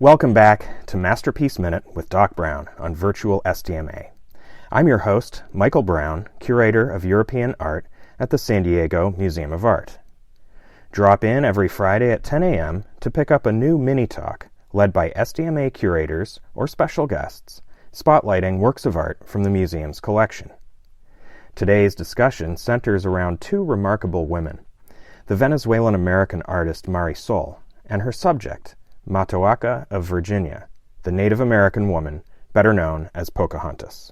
Welcome back to Masterpiece Minute with Doc Brown on Virtual SDMA. I'm your host, Michael Brown, Curator of European Art at the San Diego Museum of Art. Drop in every Friday at 10 a.m. to pick up a new mini-talk led by SDMA curators or special guests, spotlighting works of art from the museum's collection. Today's discussion centers around two remarkable women, the Venezuelan-American artist Marisol and her subject, Matoaka of Virginia, the Native American woman better known as Pocahontas.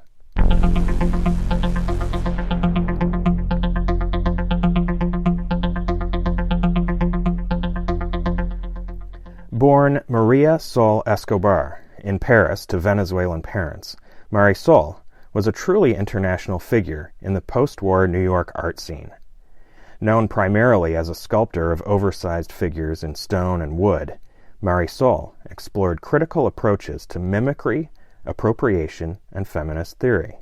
Born Maria Sol Escobar in Paris to Venezuelan parents, Marisol was a truly international figure in the post-war New York art scene. Known primarily as a sculptor of oversized figures in stone and wood, Marisol explored critical approaches to mimicry, appropriation, and feminist theory.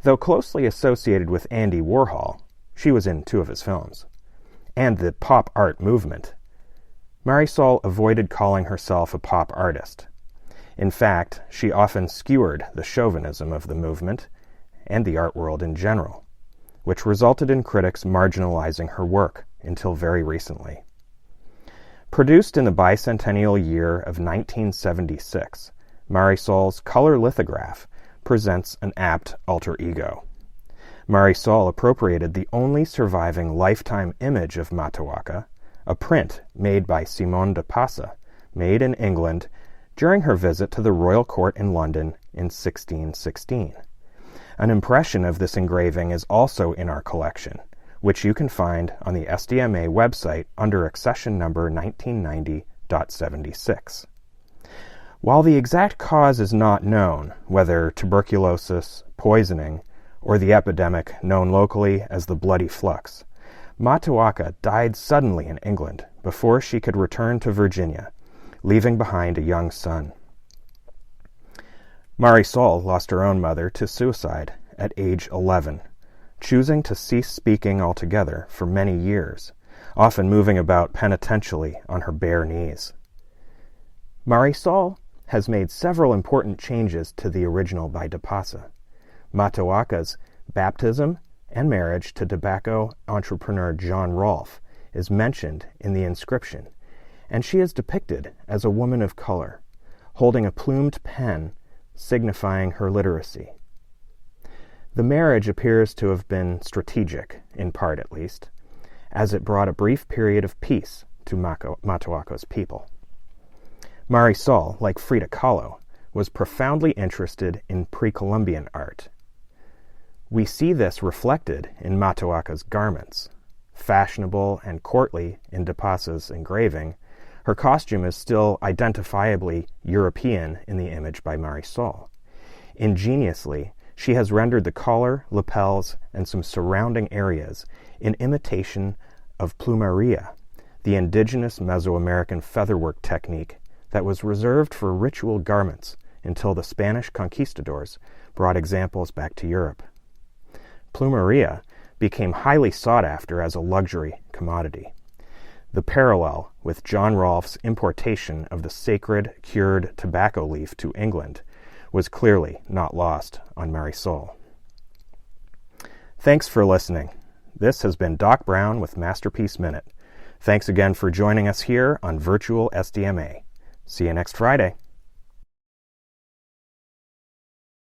Though closely associated with Andy Warhol, she was in two of his films, and the pop art movement, Marisol avoided calling herself a pop artist. In fact, she often skewered the chauvinism of the movement and the art world in general, which resulted in critics marginalizing her work until very recently. Produced in the bicentennial year of 1976, Marisol's color lithograph presents an apt alter ego. Marisol appropriated the only surviving lifetime image of Matoaka, a print made by Simone de Passe, made in England during her visit to the royal court in London in 1616. An impression of this engraving is also in our collection, which you can find on the SDMA website under accession number 1990.76. While the exact cause is not known, whether tuberculosis, poisoning, or the epidemic known locally as the Bloody Flux, Matoaka died suddenly in England before she could return to Virginia, leaving behind a young son. Marisol lost her own mother to suicide at age 11, choosing to cease speaking altogether for many years, often moving about penitentially on her bare knees. Marisol has made several important changes to the original by de Passe. Matoaka's baptism and marriage to tobacco entrepreneur John Rolfe is mentioned in the inscription, and she is depicted as a woman of color, holding a plumed pen signifying her literacy. The marriage appears to have been strategic, in part at least, as it brought a brief period of peace to Matoaka's people. Marisol, like Frida Kahlo, was profoundly interested in pre-Columbian art. We see this reflected in Matoaka's garments. Fashionable and courtly in de Passe's engraving, her costume is still identifiably European in the image by Marisol. Ingeniously, she has rendered the collar, lapels, and some surrounding areas in imitation of plumeria, the indigenous Mesoamerican featherwork technique that was reserved for ritual garments until the Spanish conquistadors brought examples back to Europe. Plumeria became highly sought after as a luxury commodity. The parallel with John Rolfe's importation of the sacred cured tobacco leaf to England was clearly not lost on Marisol. Thanks for listening. This has been Doc Brown with Masterpiece Minute. Thanks again for joining us here on Virtual SDMA. See you next Friday.